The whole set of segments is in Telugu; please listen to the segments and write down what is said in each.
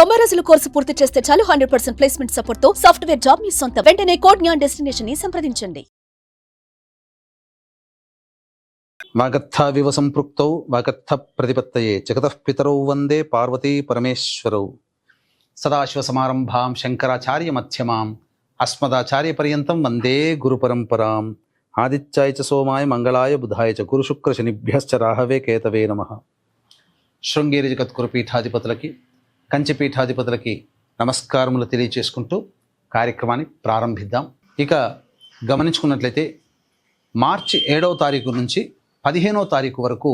90 రోజుల కోర్సు పూర్తి చేస్తే చాలు 100% ప్లేస్మెంట్ సపోర్ట్ తో సాఫ్ట్వేర్ జాబ్ మీ సొంతం. వెంటనే కోడ్ జ్ఞాన్ డెస్టినేషన్ ని సంప్రదించండి. వాగర్థావివ సంపృక్తౌ వాగర్థ ప్రతిపత్తయే జగతః పితరౌ వందే పార్వతీ పరమేశ్వరౌ. సదాశివ సమారంభాం శంకరాచార్య మధ్యమాం అస్మదాచార్య పర్యంతం వందే గురు పరంపరాం. ఆదిత్యాయ చ సోమాయ మంగళాయ బుధాయ చ గురు శుక్ర శనిభ్యశ్చ రాహవే కేతవే నమః. శృంగేరి జగద్గురు పీఠాధిపతులకి కంచి పీఠాధిపతులకి నమస్కారములు తెలియచేసుకుంటూ కార్యక్రమాన్ని ప్రారంభిద్దాం. ఇక గమనించుకున్నట్లయితే మార్చి 7వ తారీఖు నుంచి 15వ తారీఖు వరకు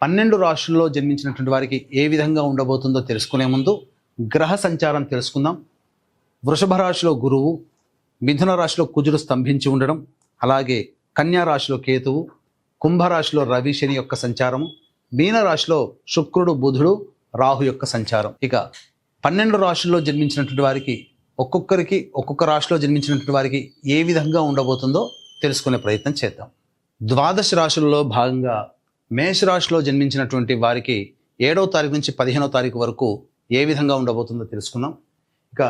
12 రాశుల్లో జన్మించినటువంటి వారికి ఏ విధంగా ఉండబోతుందో తెలుసుకునే ముందు గ్రహ సంచారం తెలుసుకుందాం. వృషభ రాశిలో గురువు, మిథున రాశిలో కుజుడు స్తంభించి ఉండడం, అలాగే కన్యా రాశిలో కేతువు, కుంభరాశిలో రవి శని యొక్క సంచారము, మీన రాశిలో శుక్రుడు బుధుడు రాహు యొక్క సంచారం. ఇక 12 రాశుల్లో జన్మించినటువంటి వారికి ఒక్కొక్క రాశిలో జన్మించినటువంటి వారికి ఏ విధంగా ఉండబోతుందో తెలుసుకునే ప్రయత్నం చేద్దాం. ద్వాదశ రాశుల్లో భాగంగా మేషరాశిలో జన్మించినటువంటి వారికి 7వ తారీఖు నుంచి 15వ తారీఖు వరకు ఏ విధంగా ఉండబోతుందో తెలుసుకుందాం. ఇక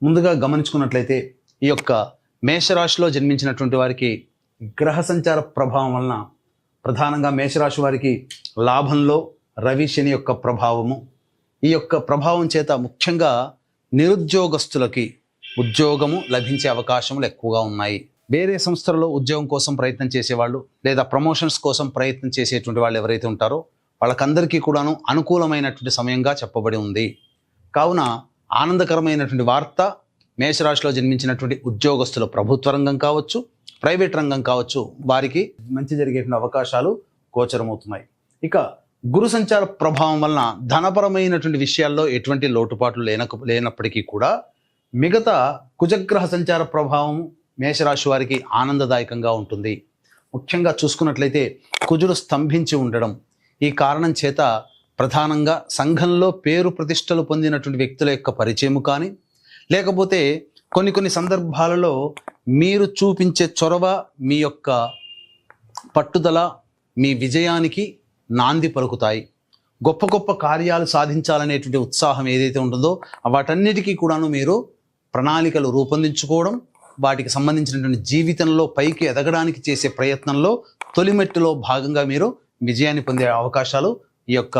ముందుగా గమనించుకున్నట్లయితే ఈ యొక్క మేషరాశిలో జన్మించినటువంటి వారికి గ్రహ సంచార ప్రభావం వలన ప్రధానంగా మేషరాశి వారికి లాభంలో రవి శని యొక్క ప్రభావము, ఈ యొక్క ప్రభావం చేత ముఖ్యంగా నిరుద్యోగస్తులకి ఉద్యోగము లభించే అవకాశములు ఎక్కువగా ఉన్నాయి. వేరే సంస్థలలో ఉద్యోగం కోసం ప్రయత్నం చేసేవాళ్ళు లేదా ప్రమోషన్స్ కోసం ప్రయత్నం చేసేటువంటి వాళ్ళు ఎవరైతే ఉంటారో వాళ్ళకందరికీ కూడాను అనుకూలమైనటువంటి సమయంగా చెప్పబడి ఉంది. కావున ఆనందకరమైనటువంటి వార్త, మేషరాశిలో జన్మించినటువంటి ఉద్యోగస్తులు ప్రభుత్వ రంగం కావచ్చు, ప్రైవేట్ రంగం కావచ్చు, వారికి మంచి జరిగేటువంటి అవకాశాలు గోచరమవుతున్నాయి. ఇక గురు సంచార ప్రభావం వలన ధనపరమైనటువంటి విషయాల్లో ఎటువంటి లోటుపాట్లు లేనప్పటికీ కూడా మిగతా కుజగ్రహ సంచార ప్రభావం మేషరాశి వారికి ఆనందదాయకంగా ఉంటుంది. ముఖ్యంగా చూసుకున్నట్లయితే కుజుడు స్తంభించి ఉండడం, ఈ కారణం చేత ప్రధానంగా సంఘంలో పేరు ప్రతిష్టలు పొందినటువంటి వ్యక్తుల యొక్క పరిచయము కానీ, లేకపోతే కొన్ని సందర్భాలలో మీరు చూపించే చొరవ, మీ యొక్క పట్టుదల మీ విజయానికి నాంది పలుకుతాయి. గొప్ప కార్యాలు సాధించాలనేటువంటి ఉత్సాహం ఏదైతే ఉంటుందో వాటన్నిటికీ కూడాను మీరు ప్రణాళికలు రూపొందించుకోవడం, వాటికి సంబంధించినటువంటి జీవితంలో పైకి ఎదగడానికి చేసే ప్రయత్నంలో తొలిమెట్టులో భాగంగా మీరు విజయాన్ని పొందే అవకాశాలు ఈ యొక్క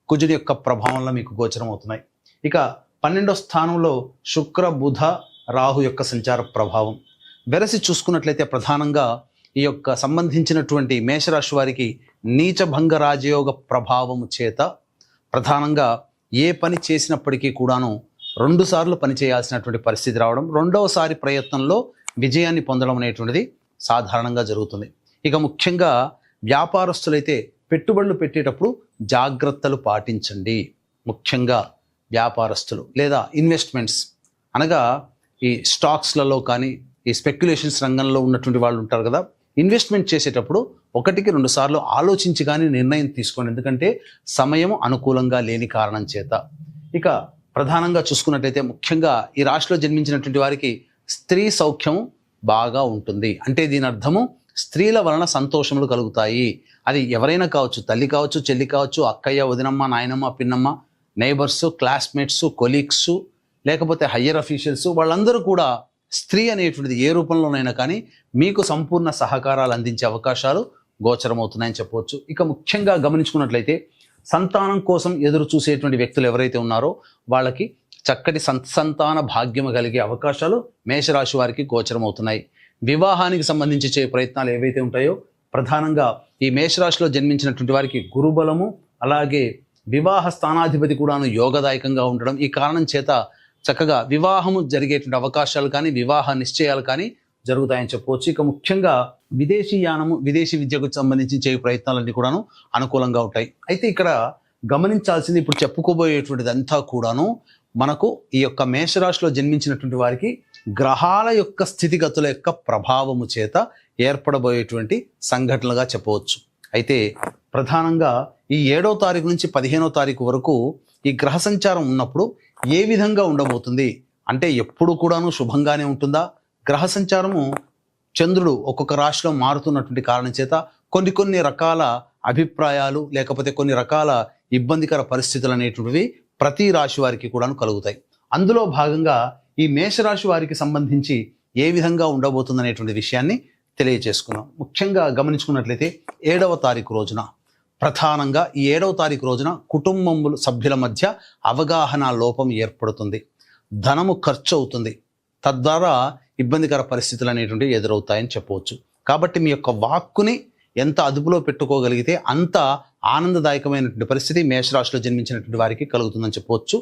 కుజుడి యొక్క ప్రభావంలో మీకు గోచరం అవుతున్నాయి. ఇక 12వ స్థానంలో శుక్ర బుధ రాహు యొక్క సంచార ప్రభావం వెరసి చూసుకున్నట్లయితే ప్రధానంగా ఈ యొక్క సంబంధించినటువంటి మేషరాశి వారికి నీచభంగ రాజయోగ ప్రభావము చేత ప్రధానంగా ఏ పని చేసినప్పటికీ కూడాను 2 సార్లు పని చేయాల్సినటువంటి పరిస్థితి రావడం, 2వసారి ప్రయత్నంలో విజయాన్ని పొందడం అనేటువంటిది సాధారణంగా జరుగుతుంది. ఇక ముఖ్యంగా వ్యాపారస్తులైతే పెట్టుబడులు పెట్టేటప్పుడు జాగ్రత్తలు పాటించండి. ముఖ్యంగా వ్యాపారస్తులు లేదా ఇన్వెస్ట్మెంట్స్ అనగా ఈ స్టాక్స్లలో కానీ ఈ స్పెక్యులేషన్స్ రంగంలో ఉన్నటువంటి వాళ్ళు ఉంటారు కదా, ఇన్వెస్ట్మెంట్ చేసేటప్పుడు 1కి 2 సార్లు ఆలోచించి కానీ నిర్ణయం తీసుకోండి. ఎందుకంటే సమయం అనుకూలంగా లేని కారణం చేత. ఇక ప్రధానంగా చూసుకున్నట్లయితే ముఖ్యంగా ఈ రాశిలో జన్మించినటువంటి వారికి స్త్రీ సౌఖ్యం బాగా ఉంటుంది. అంటే దీని అర్థము స్త్రీల వలన సంతోషములు కలుగుతాయి. అది ఎవరైనా కావచ్చు, తల్లి కావచ్చు, చెల్లి కావచ్చు, అక్కయ్య, వదినమ్మ, నాయనమ్మ, పిన్నమ్మ, నైబర్స్, క్లాస్మేట్స్, కొలీగ్స్, లేకపోతే హయ్యర్ అఫీషియల్స్, వాళ్ళందరూ కూడా స్త్రీ అనేటువంటిది ఏ రూపంలోనైనా కానీ మీకు సంపూర్ణ సహకారాలు అందించే అవకాశాలు గోచరమవుతున్నాయని చెప్పవచ్చు. ఇక ముఖ్యంగా గమనించుకున్నట్లయితే సంతానం కోసం ఎదురు చూసేటువంటి వ్యక్తులు ఎవరైతే ఉన్నారో వాళ్ళకి చక్కటి సంతాన భాగ్యము కలిగే అవకాశాలు మేషరాశి వారికి గోచరమవుతున్నాయి. వివాహానికి సంబంధించి చేసే ప్రయత్నాలు ఏవైతే ఉంటాయో ప్రధానంగా ఈ మేషరాశిలో జన్మించినటువంటి వారికి గురుబలము, అలాగే వివాహ స్థానాధిపతి కూడాను యోగదాయకంగా ఉండడం, ఈ కారణం చేత చక్కగా వివాహము జరిగేటువంటి అవకాశాలు కానీ వివాహ నిశ్చయాలు కానీ జరుగుతాయని చెప్పవచ్చు. ఇక ముఖ్యంగా విదేశీ యానము, విదేశీ విద్యకు సంబంధించి చేయ ప్రయత్నాలన్నీ కూడాను అనుకూలంగా ఉంటాయి. అయితే ఇక్కడ గమనించాల్సింది, ఇప్పుడు చెప్పుకోబోయేటువంటిది అంతా కూడాను మనకు ఈ యొక్క మేషరాశిలో జన్మించినటువంటి వారికి గ్రహాల యొక్క స్థితిగతుల యొక్క ప్రభావము చేత ఏర్పడబోయేటువంటి సంఘటనలుగా చెప్పవచ్చు. అయితే ప్రధానంగా ఈ 7వ తారీఖు నుంచి 15వ తారీఖు వరకు ఈ గ్రహ సంచారం ఉన్నప్పుడు ఏ విధంగా ఉండబోతుంది అంటే ఎప్పుడు కూడాను శుభంగానే ఉంటుందా? గ్రహ సంచారము చంద్రుడు ఒక్కొక్క రాశిలో మారుతున్నటువంటి కారణం చేత కొన్ని రకాల అభిప్రాయాలు లేకపోతే కొన్ని రకాల ఇబ్బందికర పరిస్థితులు అనేటువంటివి ప్రతి రాశి వారికి కూడాను కలుగుతాయి. అందులో భాగంగా ఈ మేషరాశి వారికి సంబంధించి ఏ విధంగా ఉండబోతుందనేటువంటి విషయాన్ని తెలియజేసుకున్నాం. ముఖ్యంగా గమనించుకున్నట్లయితే 7వ తారీఖు రోజున ప్రధానంగా ఈ 7వ తారీఖు రోజున కుటుంబములు సభ్యుల మధ్య అవగాహన లోపం ఏర్పడుతుంది, ధనము ఖర్చు అవుతుంది, తద్వారా ఇబ్బందికర పరిస్థితులు అనేటువంటివి ఎదురవుతాయని చెప్పవచ్చు. కాబట్టి మీ యొక్క వాక్కుని ఎంత అదుపులో పెట్టుకోగలిగితే అంత ఆనందదాయకమైనటువంటి పరిస్థితి మేషరాశిలో జన్మించినటువంటి వారికి కలుగుతుందని చెప్పవచ్చు.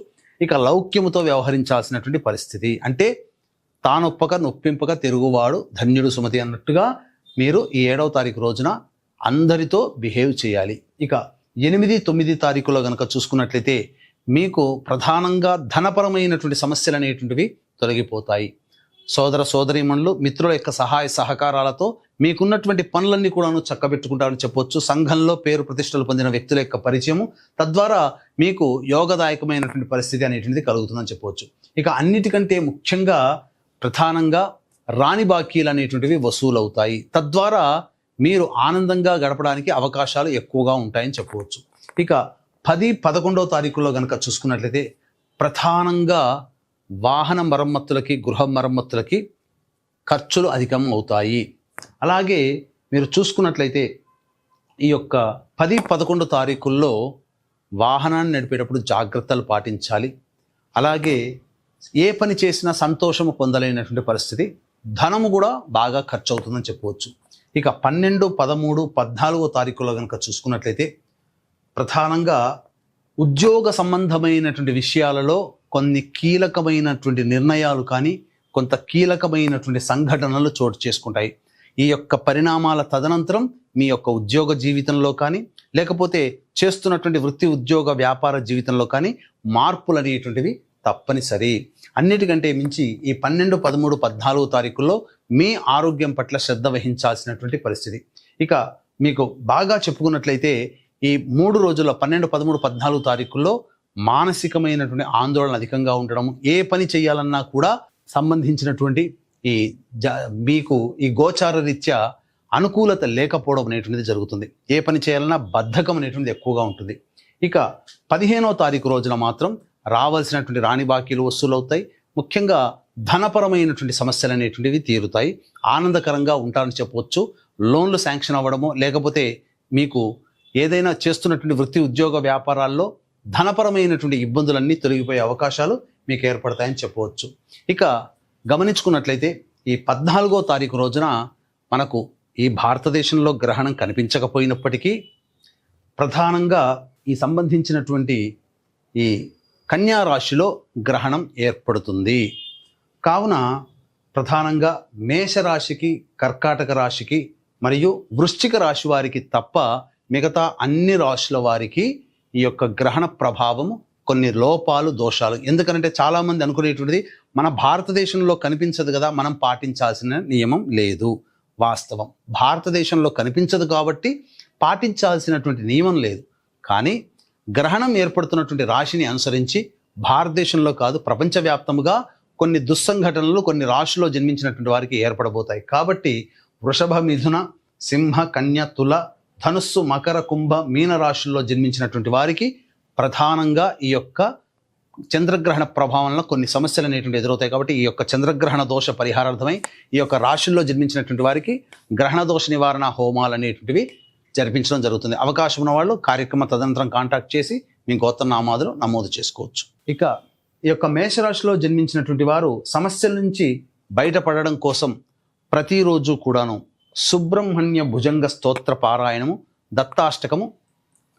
ఇక లౌక్యముతో వ్యవహరించాల్సినటువంటి పరిస్థితి, అంటే తానొప్పక నొప్పింపక తిరుగువాడు ధన్యుడు సుమతి అన్నట్టుగా మీరు ఈ 7వ తారీఖు రోజున అందరితో బిహేవ్ చేయాలి. ఇక 8, 9 తారీఖులో కనుక చూసుకున్నట్లయితే మీకు ప్రధానంగా ధనపరమైనటువంటి సమస్యలు అనేటువంటివి తొలగిపోతాయి. సోదర సోదరీమణులు మిత్రుల యొక్క సహాయ సహకారాలతో మీకున్నటువంటి పనులన్నీ కూడాను చక్కబెట్టుకుంటారని చెప్పొచ్చు. సంఘంలో పేరు ప్రతిష్టలు పొందిన వ్యక్తుల యొక్క పరిచయము, తద్వారా మీకు యోగదాయకమైనటువంటి పరిస్థితి అనేటువంటిది కలుగుతుందని చెప్పవచ్చు. ఇక అన్నిటికంటే ముఖ్యంగా ప్రధానంగా రాణి బాకీలు అనేటువంటివి వసూలవుతాయి, తద్వారా మీరు ఆనందంగా గడపడానికి అవకాశాలు ఎక్కువగా ఉంటాయని చెప్పవచ్చు. ఇక 10, 11వ తారీఖుల్లో కనుక చూసుకున్నట్లయితే ప్రధానంగా వాహన మరమ్మతులకి గృహ మరమ్మతులకి ఖర్చులు అధికం అవుతాయి. అలాగే మీరు చూసుకున్నట్లయితే ఈ యొక్క 10, 11 తారీఖుల్లో వాహనాన్ని నడిపేటప్పుడు జాగ్రత్తలు పాటించాలి. అలాగే ఏ పని చేసినా సంతోషము పొందలేనటువంటి పరిస్థితి, ధనము కూడా బాగా ఖర్చు అవుతుందని చెప్పవచ్చు. ఇక 12, 13, 14వ తారీఖుల్లో కనుక చూసుకున్నట్లయితే ప్రధానంగా ఉద్యోగ సంబంధమైనటువంటి విషయాలలో కొన్ని కీలకమైనటువంటి నిర్ణయాలు కానీ కొంత కీలకమైనటువంటి సంఘటనలు చోటు చేసుకుంటాయి. ఈ యొక్క పరిణామాల తదనంతరం మీ యొక్క ఉద్యోగ జీవితంలో కానీ లేకపోతే చేస్తున్నటువంటి వృత్తి ఉద్యోగ వ్యాపార జీవితంలో కానీ మార్పులు అనేటువంటివి తప్పనిసరి. అన్నిటికంటే మించి ఈ 12, 13, 14వ తారీఖుల్లో మీ ఆరోగ్యం పట్ల శ్రద్ధ వహించాల్సినటువంటి పరిస్థితి. ఇక మీకు బాగా చెప్పుకున్నట్లయితే ఈ 3 రోజుల్లో 12, 13, 14 తారీఖుల్లో మానసికమైనటువంటి ఆందోళన అధికంగా ఉండడం, ఏ పని చేయాలన్నా కూడా సంబంధించినటువంటి ఈ మీకు ఈ గోచార రీత్యా అనుకూలత లేకపోవడం అనేటువంటిది జరుగుతుంది. ఏ పని చేయాలన్నా బద్ధకం అనేటువంటిది ఎక్కువగా ఉంటుంది. ఇక 15వ తారీఖు రోజున మాత్రం రావాల్సినటువంటి రాణి బాకీలు వసూలవుతాయి. ముఖ్యంగా ధనపరమైనటువంటి సమస్యలు అనేటువంటివి తీరుతాయి, ఆనందకరంగా ఉంటారని చెప్పవచ్చు. లోన్లు శాంక్షన్ అవ్వడము, లేకపోతే మీకు ఏదైనా చేస్తున్నటువంటి వృత్తి ఉద్యోగ వ్యాపారాల్లో ధనపరమైనటువంటి ఇబ్బందులన్నీ తొలగిపోయే అవకాశాలు మీకు ఏర్పడతాయని చెప్పవచ్చు. ఇక గమనించుకున్నట్లయితే ఈ 14వ తారీఖు రోజున మనకు ఈ భారతదేశంలో గ్రహణం కనిపించకపోయినప్పటికీ ప్రధానంగా ఈ సంబంధించినటువంటి ఈ కన్యా రాశిలో గ్రహణం ఏర్పడుతుంది. కావున ప్రధానంగా మేషరాశికి, కర్కాటక రాశికి మరియు వృశ్చిక రాశి వారికి తప్ప మిగతా అన్ని రాశుల వారికి ఈ యొక్క గ్రహణ ప్రభావము కొన్ని లోపాలు, దోషాలు. ఎందుకంటే చాలామంది అనుకునేటువంటిది మన భారతదేశంలో కనిపించదు కదా, మనం పాటించాల్సిన నియమం లేదు. వాస్తవం, భారతదేశంలో కనిపించదు కాబట్టి పాటించాల్సినటువంటి నియమం లేదు. కానీ గ్రహణం ఏర్పడుతున్నటువంటి రాశిని అనుసరించి భారతదేశంలో కాదు ప్రపంచవ్యాప్తముగా కొన్ని దుస్సంఘటనలు కొన్ని రాశుల్లో జన్మించినటువంటి వారికి ఏర్పడబోతాయి. కాబట్టి వృషభ, మిథున, సింహ, కన్య, తుల, ధనుస్సు, మకర, కుంభ, మీన రాశుల్లో జన్మించినటువంటి వారికి ప్రధానంగా ఈ యొక్క చంద్రగ్రహణ ప్రభావంలో కొన్ని సమస్యలు అనేటువంటి ఎదురవుతాయి. కాబట్టి ఈ యొక్క చంద్రగ్రహణ దోష పరిహారార్థమై ఈ యొక్క రాశుల్లో జన్మించినటువంటి వారికి గ్రహణ దోష నివారణ హోమాలు అనేటువంటివి జరిపించడం జరుగుతుంది. అవకాశం ఉన్న వాళ్ళు కార్యక్రమ తదనంతరం కాంటాక్ట్ చేసి మీ గోత్రనామాదులు నమోదు చేసుకోవచ్చు. ఇక ఈ యొక్క మేషరాశిలో జన్మించినటువంటి వారు సమస్యల నుంచి బయటపడడం కోసం ప్రతిరోజు కూడాను సుబ్రహ్మణ్య భుజంగ స్తోత్ర పారాయణము, దత్తాష్టకము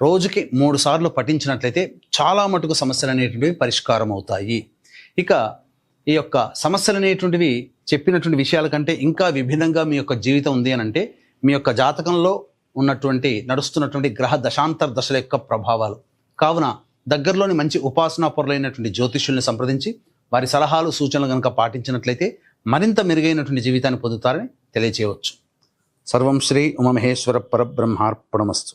రోజుకి 3 సార్లు పఠించినట్లయితే చాలా మటుకు సమస్యలు అనేటువంటివి పరిష్కారం అవుతాయి. ఇక ఈ యొక్క సమస్యలు అనేటువంటివి చెప్పినటువంటి విషయాల కంటే ఇంకా విభిన్నంగా మీ యొక్క జీవితం ఉంది అని అంటే మీ యొక్క జాతకంలో ఉన్నటువంటి నడుస్తున్నటువంటి గ్రహ దశాంతర దశల యొక్క ప్రభావాలు. కావున దగ్గరలోని మంచి ఉపాసనా పరులైనటువంటి జ్యోతిష్యుల్ని సంప్రదించి వారి సలహాలు సూచనలు కనుక పాటించినట్లయితే మరింత మెరుగైనటువంటి జీవితాన్ని పొందుతారని తెలియచేయవచ్చు. సర్వం శ్రీ ఉమామహేశ్వర పరబ్రహ్మార్పణమస్తు.